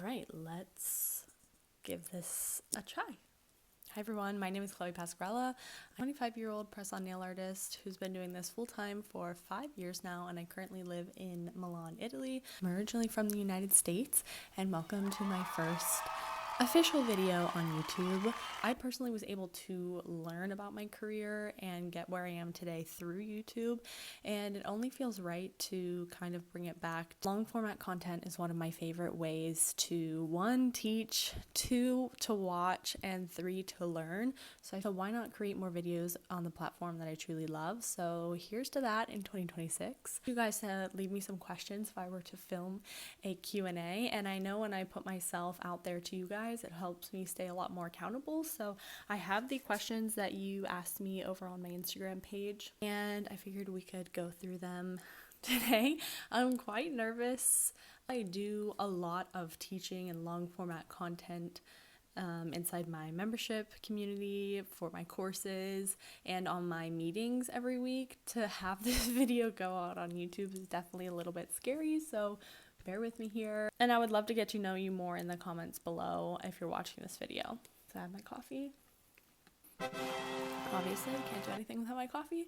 All right, let's give this a try. Hi everyone, my name is Pascarella. I'm a 25-year-old press-on nail artist who's been doing this full-time for 5 years now, and I currently live in Milan, Italy. I'm originally from the United States, and welcome to my first official video on YouTube. I personally was able to learn about my career and get where I am today through YouTube, and it only feels right to kind of bring it back. Long format content is one of my favorite ways to 1, teach, 2, to watch, and 3, to learn. So I thought, why not create more videos on the platform that I truly love? So here's to that in 2026. You guys leave me some questions if I were to film a Q&A, and I know when I put myself out there to you guys, it helps me stay a lot more accountable. So I have the questions that you asked me over on my Instagram page, and I figured we could go through them today. I'm quite nervous. I do a lot of teaching and long format content inside my membership community, for my courses, and on my meetings every week. To have this video go out on YouTube is definitely a little bit scary, so bear with me here. And I would love to get to know you more in the comments below if you're watching this video. So I have my coffee. Obviously, can't do anything without my coffee.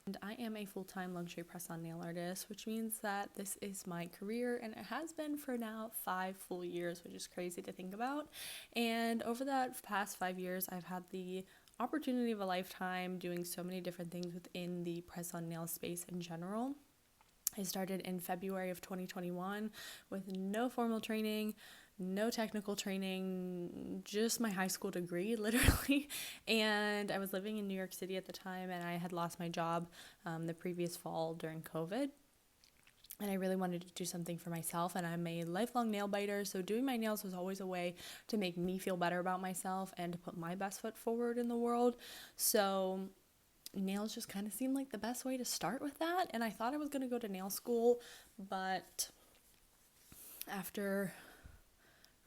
And I am a full-time luxury press-on nail artist, which means that this is my career, and it has been for now 5 full years, which is crazy to think about. And over that past 5 years, I've had the opportunity of a lifetime doing so many different things within the press-on nail space in general. I started in February of 2021 with no formal training, no technical training, just my high school degree, literally. And I was living in New York City at the time, and I had lost my job the previous fall during COVID. And I really wanted to do something for myself, and I'm a lifelong nail biter, so doing my nails was always a way to make me feel better about myself and to put my best foot forward in the world. So nails just kind of seemed like the best way to start with that, and I thought I was going to go to nail school, but after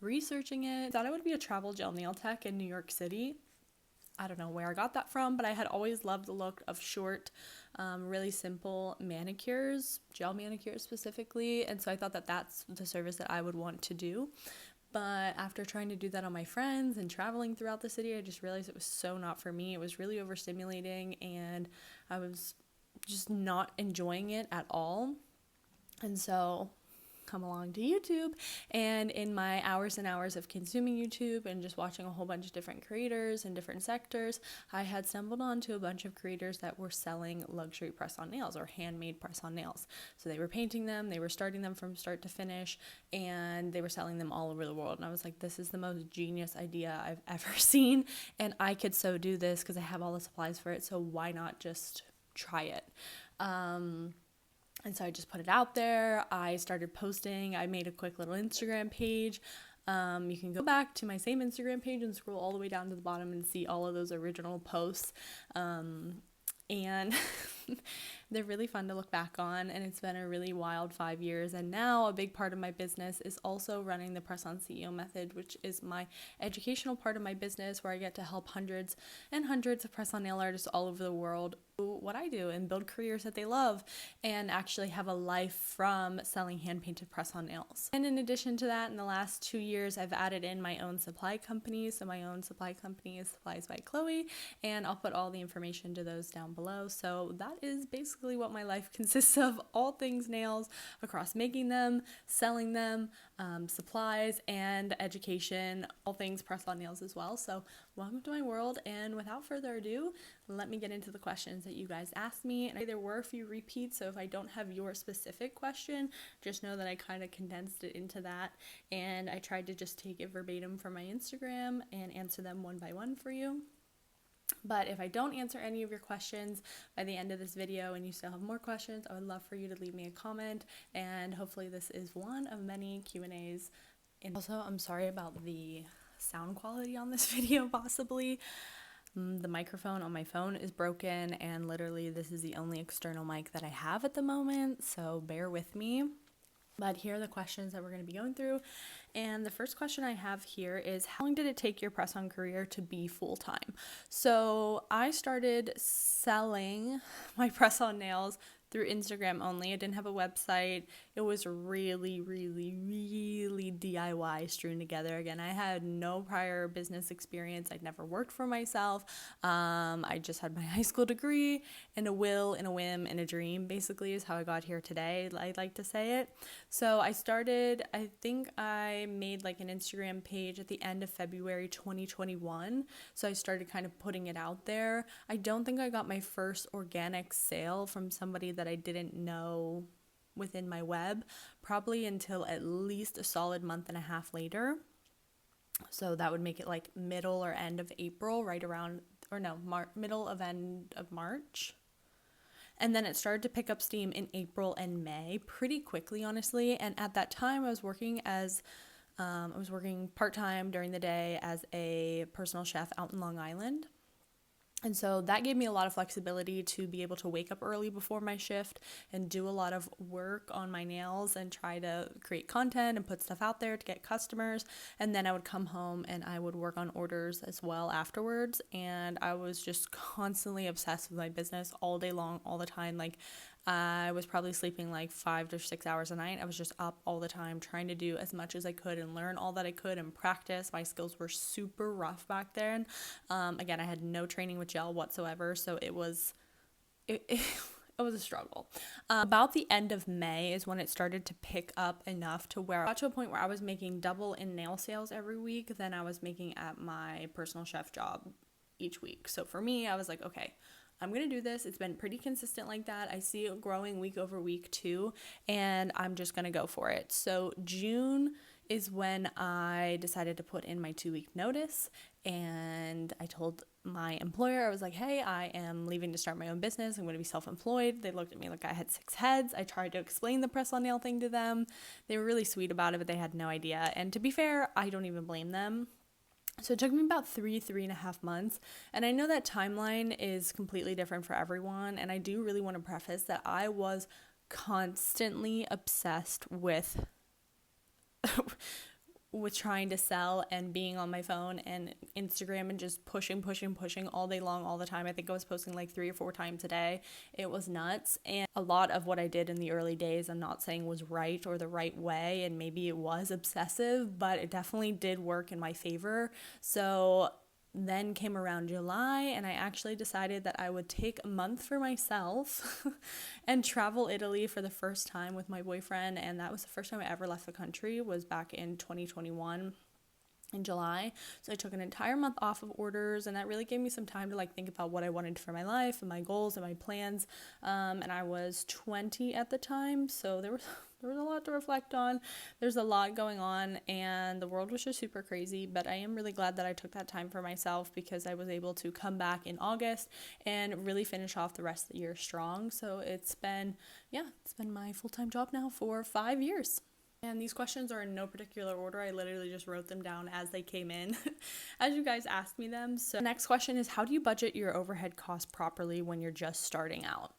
researching it, I thought I would be a travel gel nail tech in New York City. I don't know where I got that from, but I had always loved the look of short, really simple manicures, gel manicures specifically, and so I thought that that's the service that I would want to do. But after trying to do that on my friends and traveling throughout the city, I just realized it was so not for me. It was really overstimulating, and I was just not enjoying it at all. And so come along to YouTube, and in my hours and hours of consuming YouTube and just watching a whole bunch of different creators in different sectors, I had stumbled onto a bunch of creators that were selling luxury press-on nails or handmade press-on nails. So they were painting them, they were starting them from start to finish, and they were selling them all over the world. And I was like, this is the most genius idea I've ever seen, and I could so do this because I have all the supplies for it, so why not just try it? And so I just put it out there. I started posting. I made a quick little Instagram page. You can go back to my same Instagram page and scroll all the way down to the bottom and see all of those original posts. And they're really fun to look back on, and it's been a really wild 5 years. And now a big part of my business is also running the Press-On CEO method, which is my educational part of my business, where I get to help hundreds and hundreds of press-on nail artists all over the world do what I do and build careers that they love and actually have a life from selling hand-painted press-on nails. And in addition to that, in the last 2 years, I've added in my own supply company. So my own supply company is Supplies by Chloe, and I'll put all the information to those down below. So that is basically what my life consists of: all things nails, across making them, selling them, supplies, and education, all things press-on nails as well. So welcome to my world, and without further ado, let me get into the questions that you guys asked me. And there were a few repeats, so if I don't have your specific question, just know that I kind of condensed it into that, and I tried to just take it verbatim from my Instagram and answer them one by one for you. But if I don't answer any of your questions by the end of this video and you still have more questions, I would love for you to leave me a comment, and hopefully this is one of many Q&As. And also, I'm sorry about the sound quality on this video, possibly. The microphone on my phone is broken, and literally this is the only external mic that I have at the moment, so bear with me. But here are the questions that we're going to be going through. And the first question I have here is, how long did it take your press-on career to be full-time? So I started selling my press-on nails through Instagram only. I didn't have a website. It was really, really, really DIY strewn together. Again, I had no prior business experience. I'd never worked for myself. I just had my high school degree and a will and a whim and a dream, basically, is how I got here today. I like to say it. So I think I made like an Instagram page at the end of February 2021. So I started kind of putting it out there. I don't think I got my first organic sale from somebody that I didn't know within my web, probably until at least a solid month and a half later. So that would make it like middle or end of April, middle of end of March. And then it started to pick up steam in April and May pretty quickly, honestly. And at that time, I was working part-time during the day as a personal chef out in Long Island. And so that gave me a lot of flexibility to be able to wake up early before my shift and do a lot of work on my nails and try to create content and put stuff out there to get customers. And then I would come home and I would work on orders as well afterwards. And I was just constantly obsessed with my business all day long, all the time. Like, I was probably sleeping like 5 to 6 hours a night. I was just up all the time trying to do as much as I could and learn all that I could and practice. My skills were super rough back then. Again, I had no training with gel whatsoever, so it was a struggle. About the end of May is when it started to pick up enough to where I got to a point where I was making double in nail sales every week than I was making at my personal chef job each week. So for me, I was like, okay, I'm going to do this. It's been pretty consistent like that. I see it growing week over week too, and I'm just going to go for it. So June is when I decided to put in my 2-week notice, and I told my employer, I was like, hey, I am leaving to start my own business. I'm going to be self-employed. They looked at me like I had 6 heads. I tried to explain the press on nail thing to them. They were really sweet about it, but they had no idea. And to be fair, I don't even blame them. So it took me about 3.5 months. And I know that timeline is completely different for everyone. And I do really want to preface that I was constantly obsessed with trying to sell and being on my phone and Instagram and just pushing all day long, all the time. I think I was posting like 3 or 4 times a day. It was nuts. And a lot of what I did in the early days, I'm not saying was right or the right way, and maybe it was obsessive, but it definitely did work in my favor. So then came around July, and I actually decided that I would take a month for myself and travel Italy for the first time with my boyfriend. And that was the first time I ever left the country, was back in 2021 in July. So I took an entire month off of orders, and that really gave me some time to like think about what I wanted for my life and my goals and my plans. And I was 20 at the time, so there was a lot to reflect on. There's a lot going on, and the world was just super crazy, but I am really glad that I took that time for myself, because I was able to come back in August and really finish off the rest of the year strong. So it's been my full-time job now for 5 years. And these questions are in no particular order. I literally just wrote them down as they came in, as you guys asked me them. So the next question is, how do you budget your overhead costs properly when you're just starting out?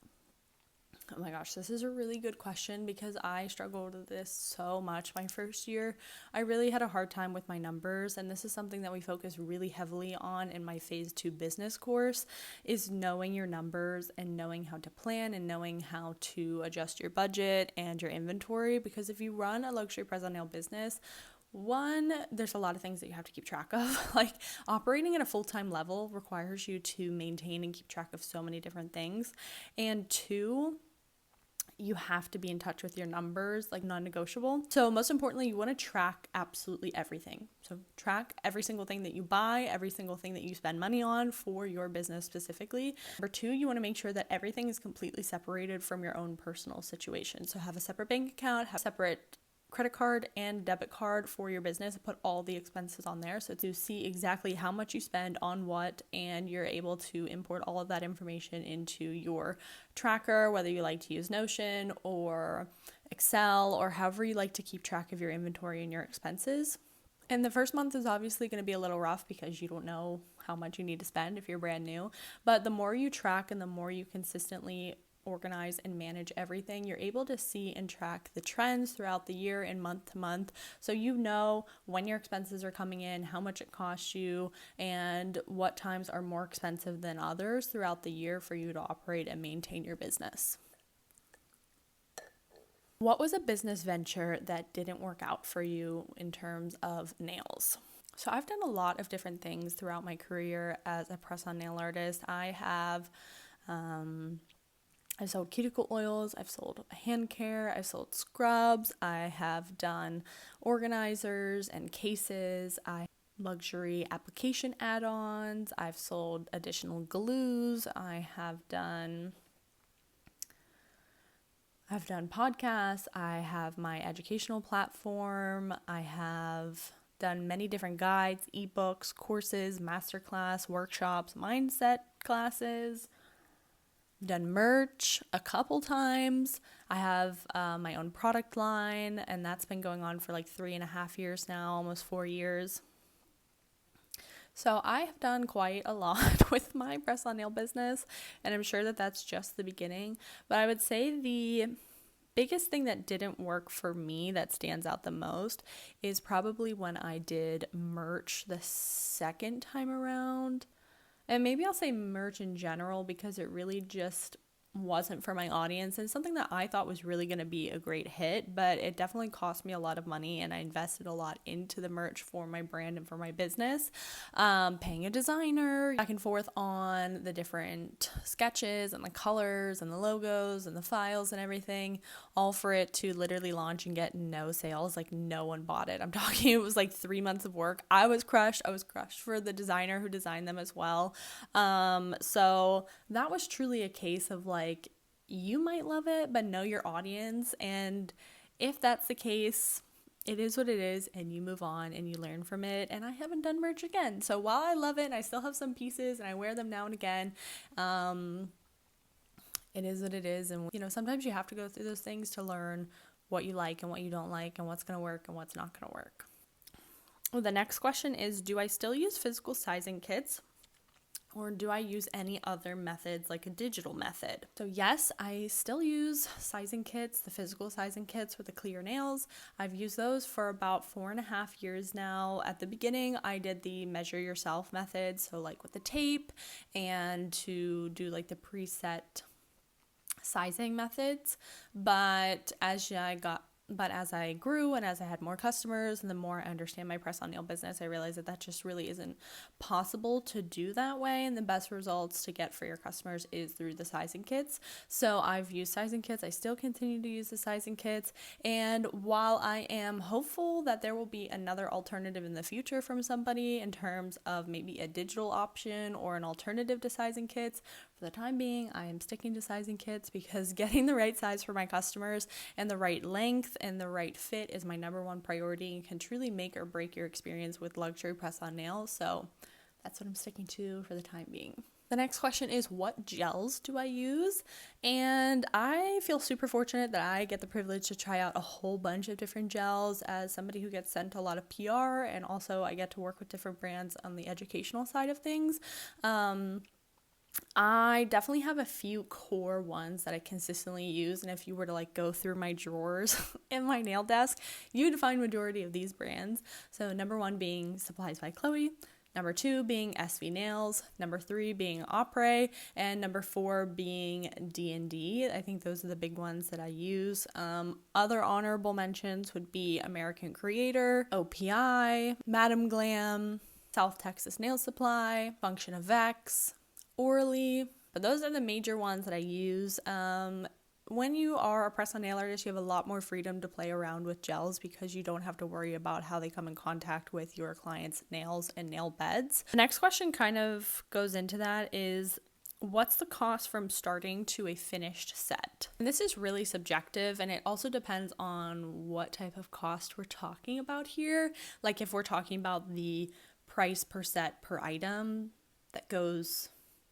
Oh my gosh, this is a really good question, because I struggled with this so much. My first year, I really had a hard time with my numbers, and this is something that we focus really heavily on in my phase 2 business course, is knowing your numbers and knowing how to plan and knowing how to adjust your budget and your inventory. Because if you run a luxury press-on nail business, one, there's a lot of things that you have to keep track of. Like, operating at a full-time level requires you to maintain and keep track of so many different things. And 2, you have to be in touch with your numbers, like non-negotiable. So most importantly, you want to track absolutely everything. So track every single thing that you buy, every single thing that you spend money on for your business specifically. Number 2, you want to make sure that everything is completely separated from your own personal situation. So have a separate bank account, have a separate credit card and debit card for your business, and put all the expenses on there, so to see exactly how much you spend on what, and you're able to import all of that information into your tracker, whether you like to use Notion or Excel or however you like to keep track of your inventory and your expenses. And the first month is obviously going to be a little rough, because you don't know how much you need to spend if you're brand new, but the more you track and the more you consistently organize and manage everything, you're able to see and track the trends throughout the year and month to month. So you know when your expenses are coming in, how much it costs you, and what times are more expensive than others throughout the year for you to operate and maintain your business. What was a business venture that didn't work out for you in terms of nails? So I've done a lot of different things throughout my career as a press-on nail artist. I've sold cuticle oils, I've sold hand care, I've sold scrubs, I have done organizers and cases, luxury application add-ons, I've sold additional glues, I've done podcasts, I have my educational platform, I have done many different guides, ebooks, courses, masterclass, workshops, mindset classes. I've done merch a couple times. I have my own product line, and that's been going on for like 3.5 years now, almost 4 years. So I have done quite a lot with my press-on nail business, and I'm sure that that's just the beginning. But I would say the biggest thing that didn't work for me that stands out the most is probably when I did merch the second time around. And maybe I'll say merch in general because it really just wasn't for my audience, and something that I thought was really going to be a great hit, but it definitely cost me a lot of money, and I invested a lot into the merch for my brand and for my business, paying a designer back and forth on the different sketches and the colors and the logos and the files and everything, all for it to literally launch and get no sales. Like, no one bought it. I'm talking, it was like 3 months of work. I was crushed for the designer who designed them as well. So that was truly a case of like, you might love it, but know your audience. And if that's the case, it is what it is, and you move on and you learn from it. And I haven't done merch again. So while I love it, and I still have some pieces and I wear them now and again, it is what it is. And, sometimes you have to go through those things to learn what you like and what you don't like and what's going to work and what's not going to work. Well, the next question is, do I still use physical sizing kits? Or do I use any other methods like a digital method? So yes, I still use sizing kits, the physical sizing kits with the clear nails. I've used those for about 4.5 years now. At the beginning, I did the measure yourself method, so like with the tape, and to do like the preset sizing methods. But as I grew and as I had more customers and the more I understand my press-on nail business, I realized that just really isn't possible to do that way. And the best results to get for your customers is through the sizing kits. So I've used sizing kits. I still continue to use the sizing kits. And while I am hopeful that there will be another alternative in the future from somebody in terms of maybe a digital option or an alternative to sizing kits, for the time being, I am sticking to sizing kits because getting the right size for my customers and the right length and the right fit is my number one priority and can truly make or break your experience with luxury press-on nails. So that's what I'm sticking to for the time being. The next question is, what gels do I use? And I feel super fortunate that I get the privilege to try out a whole bunch of different gels as somebody who gets sent a lot of PR, and also I get to work with different brands on the educational side of things. I definitely have a few core ones that I consistently use, and if you were to like go through my drawers in my nail desk, you'd find majority of these brands. So number 1 being Supplies by Chloe, number 2 being SV Nails, number 3 being Opre, and number 4 being D&D. I think those are the big ones that I use. Other honorable mentions would be American Creator, OPI, Madam Glam, South Texas Nail Supply, Function of X, Orally, but those are the major ones that I use. When you are a press-on nail artist, you have a lot more freedom to play around with gels because you don't have to worry about how they come in contact with your client's nails and nail beds. The next question kind of goes into that is, what's the cost from starting to a finished set? And this is really subjective, and it also depends on what type of cost we're talking about here. Like if we're talking about the price per set per item that goes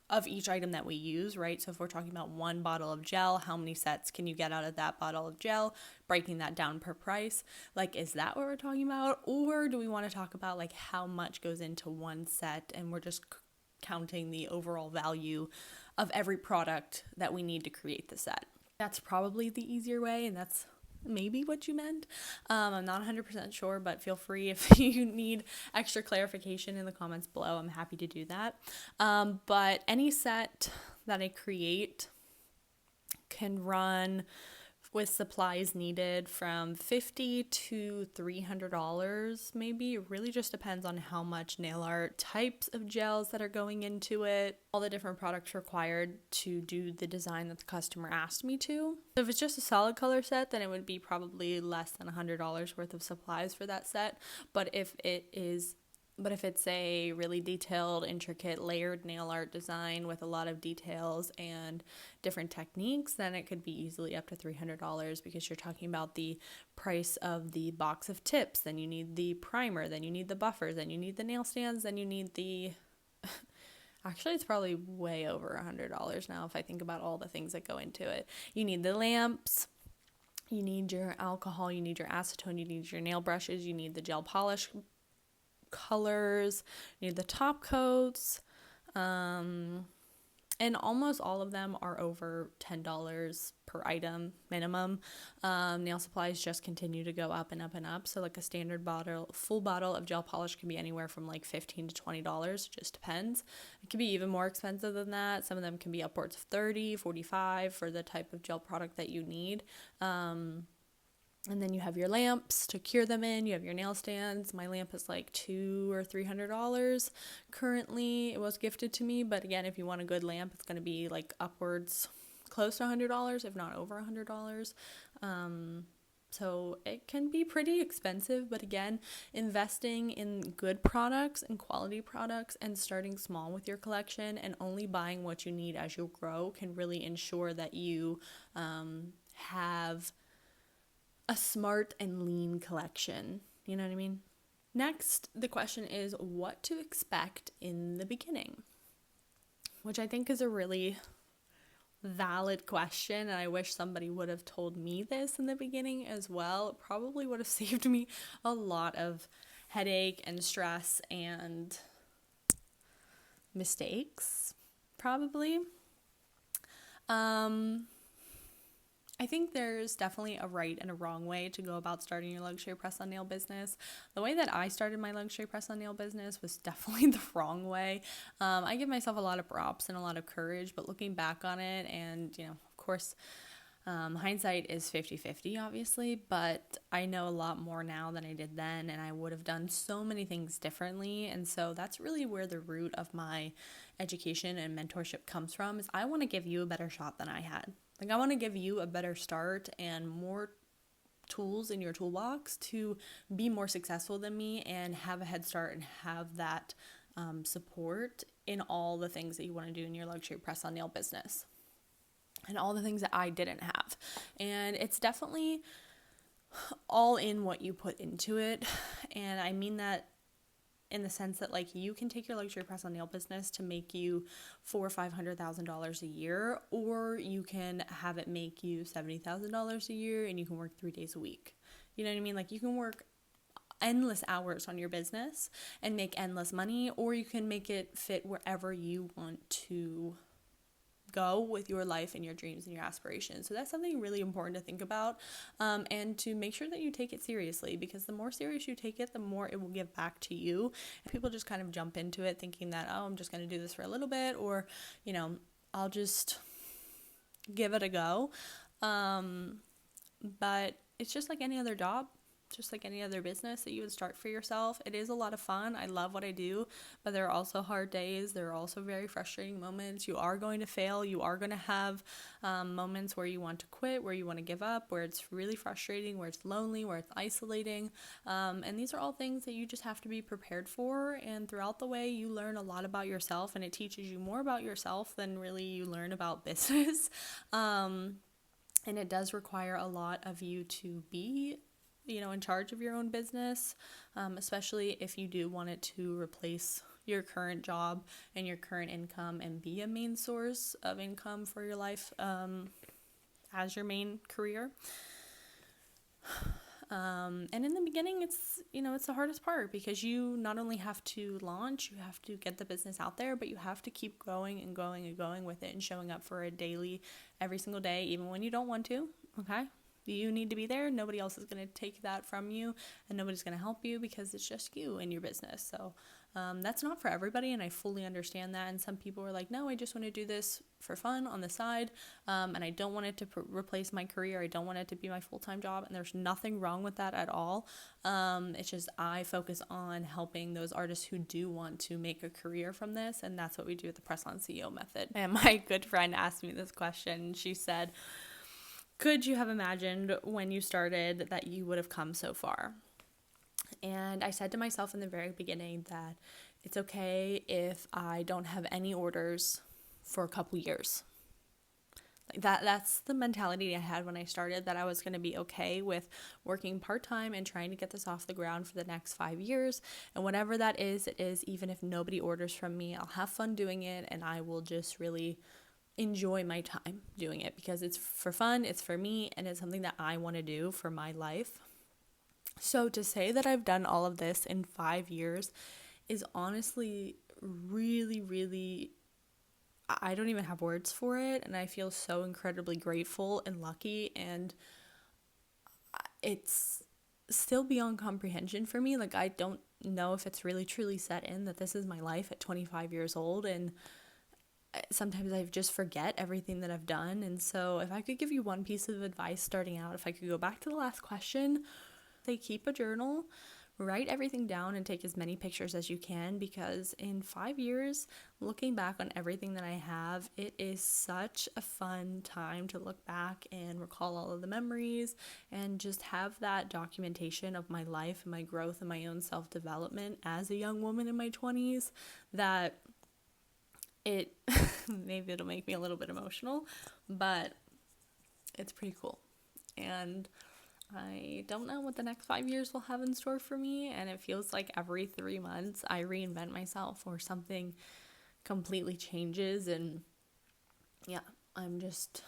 of each item that we use, right? So if we're talking about 1 bottle of gel, how many sets can you get out of that bottle of gel? Breaking that down per price. Like, is that what we're talking about? Or do we want to talk about like how much goes into one set and we're just counting the overall value of every product that we need to create the set? That's probably the easier way, and that's maybe what you meant. I'm not 100% sure, but feel free if you need extra clarification in the comments below. I'm happy to do that. But any set that I create can run with supplies needed from $50 to $300 maybe. It really just depends on how much nail art, types of gels that are going into it, all the different products required to do the design that the customer asked me to. So if it's just a solid color set, then it would be probably less than $100 worth of supplies for that set. But if it's a really detailed, intricate, layered nail art design with a lot of details and different techniques, then it could be easily up to $300 because you're talking about the price of the box of tips, then you need the primer, then you need the buffers, then you need the nail stands, then you need the... Actually, it's probably way over $100 now if I think about all the things that go into it. You need the lamps, you need your alcohol, you need your acetone, you need your nail brushes, you need the gel polish colors, you need the top coats, and almost all of them are over $10 per item minimum. Nail supplies just continue to go up and up and up. So like a standard full bottle of gel polish can be anywhere from like $15 to $20. It just depends. It can be even more expensive than that. Some of them can be upwards of $30, $45 for the type of gel product that you need. And then you have your lamps to cure them in. You have your nail stands. My lamp is like $200 or $300 currently. It was gifted to me, but again, if you want a good lamp, it's going to be like upwards close to $100, if not over $100. So it can be pretty expensive, but again, investing in good products and quality products and starting small with your collection and only buying what you need as you grow can really ensure that you have a smart and lean collection. You know what I mean? Next, the question is what to expect in the beginning, which I think is a really valid question, and I wish somebody would have told me this in the beginning as well. It probably would have saved me a lot of headache and stress and mistakes, probably. I think there's definitely a right and a wrong way to go about starting your luxury press-on nail business. The way that I started my luxury press-on nail business was definitely the wrong way. I give myself a lot of props and a lot of courage, but looking back on it, and, of course, hindsight is 50-50, obviously, but I know a lot more now than I did then, and I would have done so many things differently, and so that's really where the root of my education and mentorship comes from, is I want to give you a better shot than I had. Like, I want to give you a better start and more tools in your toolbox to be more successful than me and have a head start and have that support in all the things that you want to do in your luxury press-on nail business and all the things that I didn't have. And it's definitely all in what you put into it. And I mean that in the sense that, like, you can take your luxury press-on nail business to make you $400,000 or $500,000 a year, or you can have it make you $70,000 a year and you can work 3 days a week. You know what I mean? Like, you can work endless hours on your business and make endless money, or you can make it fit wherever you want to go with your life and your dreams and your aspirations. So that's something really important to think about, and to make sure that you take it seriously, because the more serious you take it, the more it will give back to you. If people just kind of jump into it thinking that, oh, I'm just going to do this for a little bit, or, I'll just give it a go. But it's just like any other job. Just like any other business that you would start for yourself. It is a lot of fun. I love what I do, but there are also hard days. There are also very frustrating moments. You are going to fail. You are going to have moments where you want to quit, where you want to give up, where it's really frustrating, where it's lonely, where it's isolating. And these are all things that you just have to be prepared for. And throughout the way, you learn a lot about yourself, and it teaches you more about yourself than really you learn about business. And it does require a lot of you to be in charge of your own business, especially if you do want it to replace your current job and your current income and be a main source of income for your life as your main career. And in the beginning, it's the hardest part, because you not only have to launch, you have to get the business out there, but you have to keep going and going and going with it and showing up for it daily, every single day, even when you don't want to. Okay. You need to be there. Nobody else is going to take that from you, and nobody's going to help you because it's just you and your business. So that's not for everybody, and I fully understand that. And some people are like, no, I just want to do this for fun on the side, and I don't want it to replace my career. I don't want it to be my full-time job, and there's nothing wrong with that at all. It's just I focus on helping those artists who do want to make a career from this, and that's what we do with the Press On CEO method. And my good friend asked me this question. She said, could you have imagined when you started that you would have come so far? And I said to myself in the very beginning that it's okay if I don't have any orders for a couple years. Like that's the mentality I had when I started, that I was going to be okay with working part-time and trying to get this off the ground for the next 5 years. And whatever that is, it is. Even if nobody orders from me, I'll have fun doing it, and I will just really enjoy my time doing it because it's for fun, it's for me, and it's something that I want to do for my life. So to say that I've done all of this in 5 years is honestly really, really, I don't even have words for it. And I feel so incredibly grateful and lucky. And it's still beyond comprehension for me. Like, I don't know if it's really truly set in that this is my life at 25 years old. And sometimes I just forget everything that I've done. And so if I could give you one piece of advice starting out, if I could go back to the last question, say keep a journal, write everything down, and take as many pictures as you can, because in 5 years, looking back on everything that I have, it is such a fun time to look back and recall all of the memories and just have that documentation of my life and my growth and my own self-development as a young woman in my 20s, that it maybe it'll make me a little bit emotional, but it's pretty cool. And I don't know what the next 5 years will have in store for me, and it feels like every 3 months I reinvent myself or something completely changes. And yeah, I'm just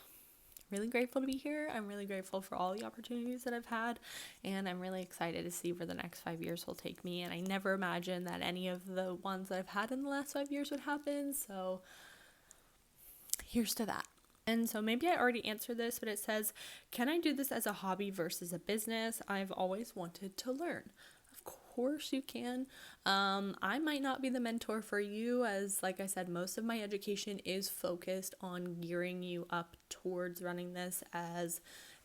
really grateful to be here. I'm really grateful for all the opportunities that I've had, and I'm really excited to see where the next 5 years will take me. And I never imagined that any of the ones that I've had in the last 5 years would happen, so here's to that. And so maybe I already answered this, but it says, can I do this as a hobby versus a business? I've always wanted to learn. Of course you can. I might not be the mentor for you, as like I said, most of my education is focused on gearing you up towards running this as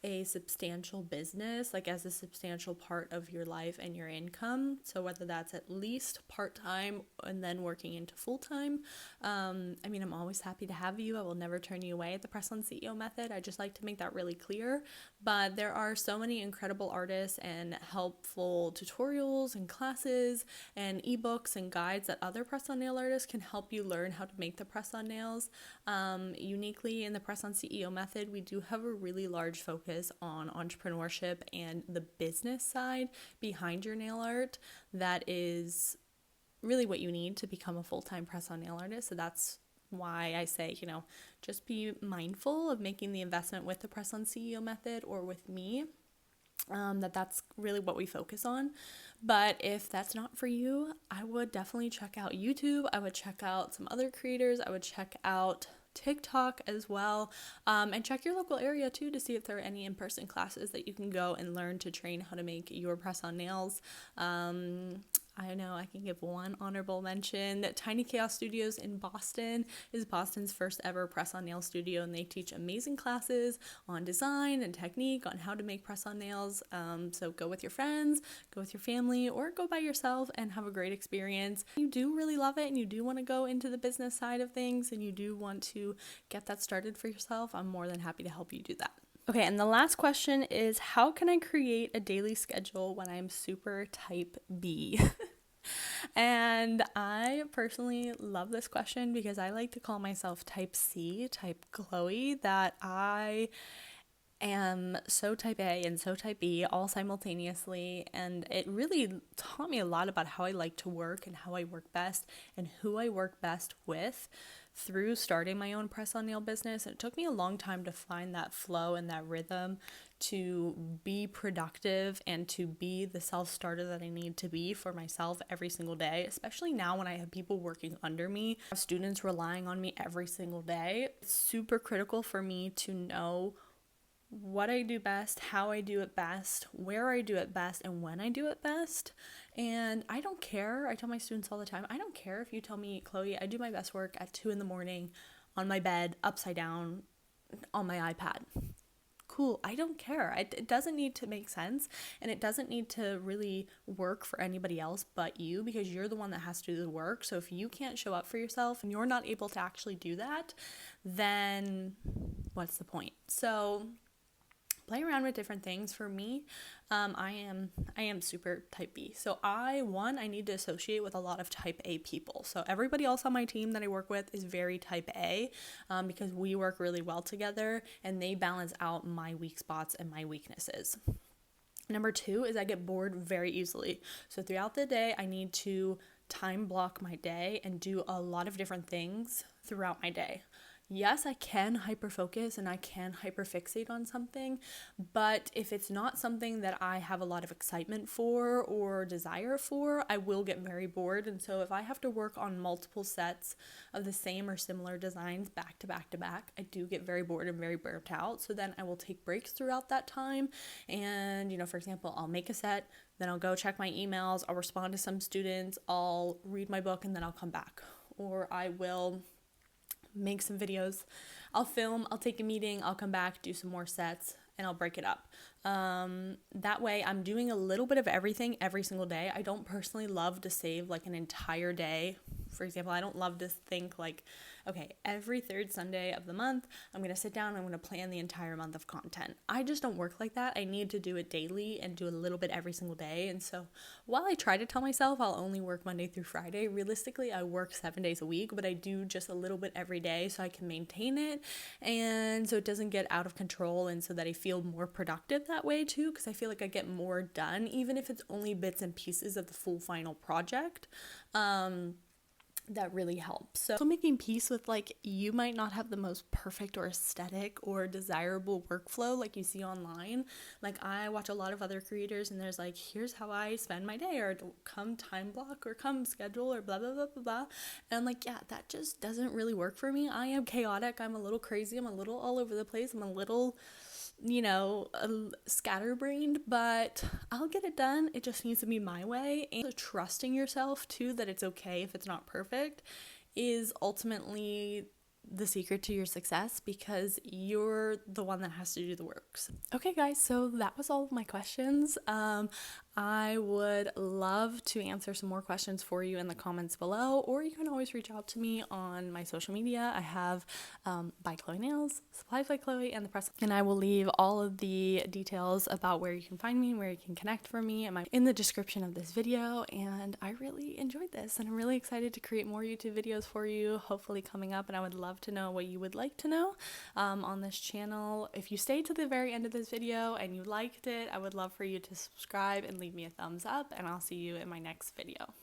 a substantial business, like as a substantial part of your life and your income. So whether that's at least part-time and then working into full-time, I mean, I'm always happy to have you. I will never turn you away at the Press On CEO method. I just like to make that really clear. But there are so many incredible artists and helpful tutorials and classes and ebooks and guides that other press-on nail artists can help you learn how to make the press-on nails. Uniquely in the Press On CEO method, we do have a really large focus on entrepreneurship and the business side behind your nail art. That is really what you need to become a full-time press-on nail artist. So that's why I say, just be mindful of making the investment with the Press On CEO method or with me. That's really what we focus on. But if that's not for you, I would definitely check out YouTube. I would check out some other creators. I would check out TikTok as well, and check your local area too to see if there are any in-person classes that you can go and learn to train how to make your press-on nails. I know I can give one honorable mention that Tiny Chaos Studios in Boston is Boston's first ever press-on nail studio, and they teach amazing classes on design and technique on how to make press-on nails. So go with your friends, go with your family, or go by yourself and have a great experience. You do really love it and you do want to go into the business side of things and you do want to get that started for yourself, I'm more than happy to help you do that. Okay, and the last question is, how can I create a daily schedule when I'm super type B? And I personally love this question because I like to call myself type C, type Chloe, that I am so type A and so type B all simultaneously, and it really taught me a lot about how I like to work and how I work best and who I work best with through starting my own press-on nail business. And it took me a long time to find that flow and that rhythm to be productive and to be the self-starter that I need to be for myself every single day, especially now when I have people working under me, I have students relying on me every single day. It's super critical for me to know what I do best, how I do it best, where I do it best, and when I do it best. And I don't care. I tell my students all the time, I don't care if you tell me, Chloe, I do my best work at 2 a.m. on my bed, upside down, on my iPad. Cool. I don't care. It doesn't need to make sense, and it doesn't need to really work for anybody else but you, because you're the one that has to do the work. So if you can't show up for yourself and you're not able to actually do that, then what's the point? So play around with different things. For me, I am super type B. So I need to associate with a lot of type A people. So everybody else on my team that I work with is very type A, because we work really well together and they balance out my weak spots and my weaknesses. Number 2 is I get bored very easily. So throughout the day, I need to time block my day and do a lot of different things throughout my day. Yes, I can hyper-focus and I can hyper-fixate on something, but if it's not something that I have a lot of excitement for or desire for, I will get very bored. And so if I have to work on multiple sets of the same or similar designs back to back to back, I do get very bored and very burnt out. So then I will take breaks throughout that time. And, for example, I'll make a set, then I'll go check my emails, I'll respond to some students, I'll read my book, and then I'll come back. Or I will make some videos, I'll film, I'll take a meeting, I'll come back, do some more sets, and I'll break it up. That way I'm doing a little bit of everything every single day. I don't personally love to save like an entire day. For example, I don't love to think like, okay, every third Sunday of the month, I'm going to sit down and I'm going to plan the entire month of content. I just don't work like that. I need to do it daily and do a little bit every single day. And so while I try to tell myself I'll only work Monday through Friday, realistically, I work 7 days a week, but I do just a little bit every day so I can maintain it. And so it doesn't get out of control, and so that I feel more productive that way too, because I feel like I get more done, even if it's only bits and pieces of the full final project. That really helps. So making peace with like, you might not have the most perfect or aesthetic or desirable workflow like you see online. Like I watch a lot of other creators and there's like, here's how I spend my day, or come time block, or come schedule, or blah blah blah blah blah. And I'm like, yeah, that just doesn't really work for me. I am chaotic, I'm a little crazy, I'm a little all over the place, I'm a little scatterbrained, but I'll get it done. It just needs to be my way. And trusting yourself too, that it's okay if it's not perfect, is ultimately the secret to your success, because you're the one that has to do the work. Okay guys, so that was all of my questions. I would love to answer some more questions for you in the comments below, or you can always reach out to me on my social media. I have By Chloe Nails, Supplies by Chloe, and the press, and I will leave all of the details about where you can find me and where you can connect for me in the description of this video. And I really enjoyed this, and I'm really excited to create more YouTube videos for you, hopefully coming up, and I would love to know what you would like to know on this channel. If you stayed to the very end of this video and you liked it, I would love for you to subscribe and leave me a thumbs up, and I'll see you in my next video.